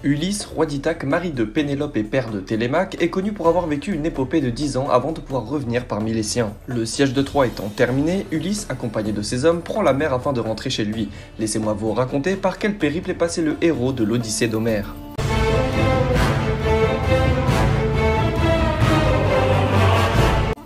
Ulysse, roi d'Ithaque, mari de Pénélope et père de Télémaque, est connu pour avoir vécu une épopée de 10 ans avant de pouvoir revenir parmi les siens. Le siège de Troie étant terminé, Ulysse, accompagné de ses hommes, prend la mer afin de rentrer chez lui. Laissez-moi vous raconter par quel périple est passé le héros de l'Odyssée d'Homère.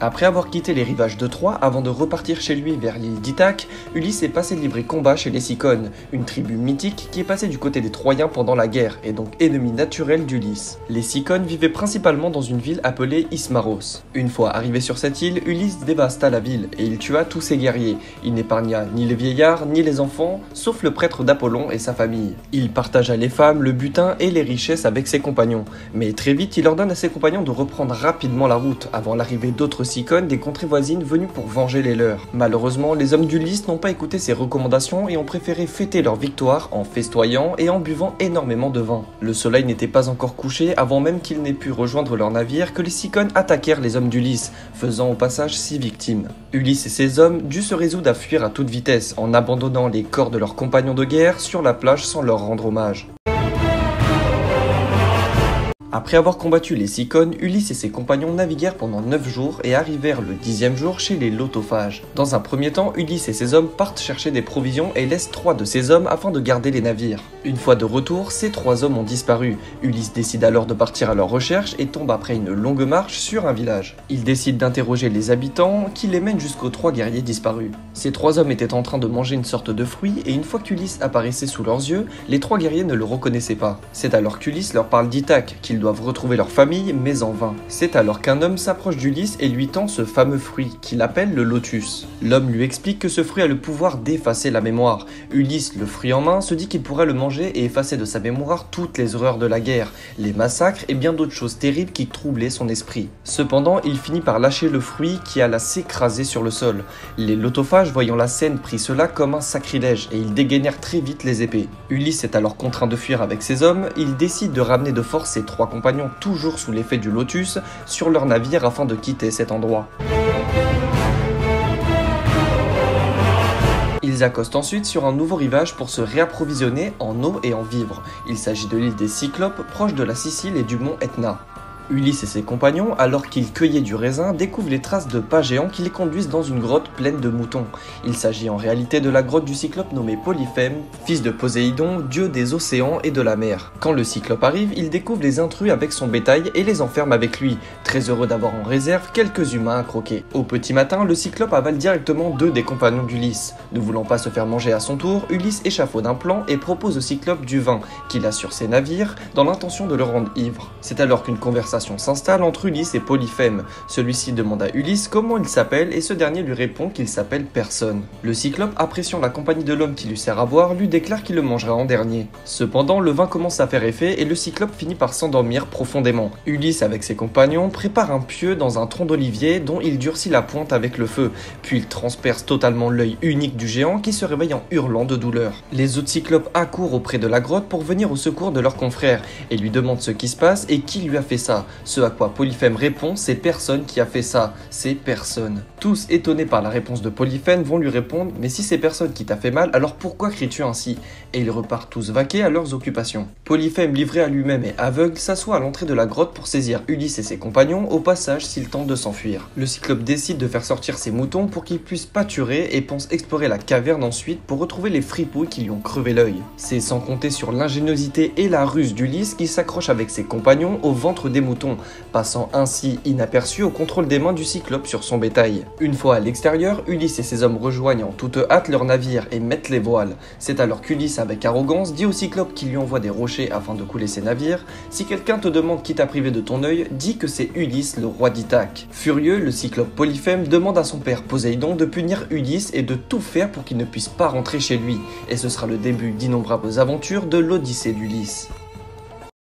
Après avoir quitté les rivages de Troie avant de repartir chez lui vers l'île d'Ithaque, Ulysse est passé livrer combat chez les Cicones, une tribu mythique qui est passée du côté des Troyens pendant la guerre et donc ennemi naturel d'Ulysse. Les Cicones vivaient principalement dans une ville appelée Ismaros. Une fois arrivé sur cette île, Ulysse dévasta la ville et il tua tous ses guerriers. Il n'épargna ni les vieillards ni les enfants, sauf le prêtre d'Apollon et sa famille. Il partagea les femmes, le butin et les richesses avec ses compagnons, mais très vite il ordonne à ses compagnons de reprendre rapidement la route avant l'arrivée d'autres Cicones des contrées voisines venues pour venger les leurs. Malheureusement, les hommes d'Ulysse n'ont pas écouté ses recommandations et ont préféré fêter leur victoire en festoyant et en buvant énormément de vin. Le soleil n'était pas encore couché avant même qu'ils n'aient pu rejoindre leur navire que les Cicones attaquèrent les hommes d'Ulysse, faisant au passage 6 victimes. Ulysse et ses hommes durent se résoudre à fuir à toute vitesse en abandonnant les corps de leurs compagnons de guerre sur la plage sans leur rendre hommage. Après avoir combattu les Cicones, Ulysse et ses compagnons naviguèrent pendant 9 jours et arrivèrent le 10e jour chez les Lotophages. Dans un premier temps, Ulysse et ses hommes partent chercher des provisions et laissent 3 de ses hommes afin de garder les navires. Une fois de retour, ces 3 hommes ont disparu. Ulysse décide alors de partir à leur recherche et tombe après une longue marche sur un village. Il décide d'interroger les habitants qui les mènent jusqu'aux 3 guerriers disparus. Ces 3 hommes étaient en train de manger une sorte de fruit et une fois qu'Ulysse apparaissait sous leurs yeux, les 3 guerriers ne le reconnaissaient pas. C'est alors qu'Ulysse leur parle d'Ithaque, qu'ils doivent retrouver leur famille, mais en vain. C'est alors qu'un homme s'approche d'Ulysse et lui tend ce fameux fruit, qu'il appelle le lotus. L'homme lui explique que ce fruit a le pouvoir d'effacer la mémoire. Ulysse, le fruit en main, se dit qu'il pourrait le manger et effacer de sa mémoire toutes les horreurs de la guerre, les massacres et bien d'autres choses terribles qui troublaient son esprit. Cependant, il finit par lâcher le fruit qui alla s'écraser sur le sol. Les lotophages, voyant la scène, prirent cela comme un sacrilège et ils dégainèrent très vite les épées. Ulysse est alors contraint de fuir avec ses hommes, il décide de ramener de force ses 3 compagnons toujours sous l'effet du lotus, sur leur navire afin de quitter cet endroit. Ils accostent ensuite sur un nouveau rivage pour se réapprovisionner en eau et en vivres. Il s'agit de l'île des Cyclopes, proche de la Sicile et du mont Etna. Ulysse et ses compagnons, alors qu'ils cueillaient du raisin, découvrent les traces de pas géants qui les conduisent dans une grotte pleine de moutons. Il s'agit en réalité de la grotte du Cyclope nommé Polyphème, fils de Poséidon, dieu des océans et de la mer. Quand le Cyclope arrive, il découvre les intrus avec son bétail et les enferme avec lui, très heureux d'avoir en réserve quelques humains à croquer. Au petit matin, le Cyclope avale directement 2 des compagnons d'Ulysse. Ne voulant pas se faire manger à son tour, Ulysse échafaude un plan et propose au Cyclope du vin, qu'il a sur ses navires, dans l'intention de le rendre ivre. C'est alors qu'une conversation s'installe entre Ulysse et Polyphème. Celui-ci demande à Ulysse comment il s'appelle et ce dernier lui répond qu'il s'appelle personne. Le Cyclope, appréciant la compagnie de l'homme qui lui sert à boire, lui déclare qu'il le mangera en dernier. Cependant, le vin commence à faire effet et le Cyclope finit par s'endormir profondément. Ulysse, avec ses compagnons, prépare un pieu dans un tronc d'olivier dont il durcit la pointe avec le feu, puis il transperce totalement l'œil unique du géant qui se réveille en hurlant de douleur. Les autres Cyclopes accourent auprès de la grotte pour venir au secours de leur confrère et lui demandent ce qui se passe et qui lui a fait ça. Ce à quoi Polyphème répond, c'est personne qui a fait ça, c'est personne. Tous étonnés par la réponse de Polyphème vont lui répondre, mais si c'est personne qui t'a fait mal, alors pourquoi cries-tu ainsi? Et ils repartent tous vaquer à leurs occupations. Polyphème, livré à lui-même et aveugle, s'assoit à l'entrée de la grotte pour saisir Ulysse et ses compagnons au passage s'ils tentent de s'enfuir. Le Cyclope décide de faire sortir ses moutons pour qu'ils puissent pâturer et pense explorer la caverne ensuite pour retrouver les fripouilles qui lui ont crevé l'œil. C'est sans compter sur l'ingéniosité et la ruse d'Ulysse qui s'accroche avec ses compagnons au ventre des moutons, passant ainsi inaperçu au contrôle des mains du Cyclope sur son bétail. Une fois à l'extérieur, Ulysse et ses hommes rejoignent en toute hâte leur navire et mettent les voiles. C'est alors qu'Ulysse, avec arrogance, dit au Cyclope qu'il lui envoie des rochers afin de couler ses navires. Si quelqu'un te demande qui t'a privé de ton œil, dis que c'est Ulysse, le roi d'Ithaque. Furieux, le Cyclope Polyphème demande à son père Poséidon de punir Ulysse et de tout faire pour qu'il ne puisse pas rentrer chez lui. Et ce sera le début d'innombrables aventures de l'Odyssée d'Ulysse.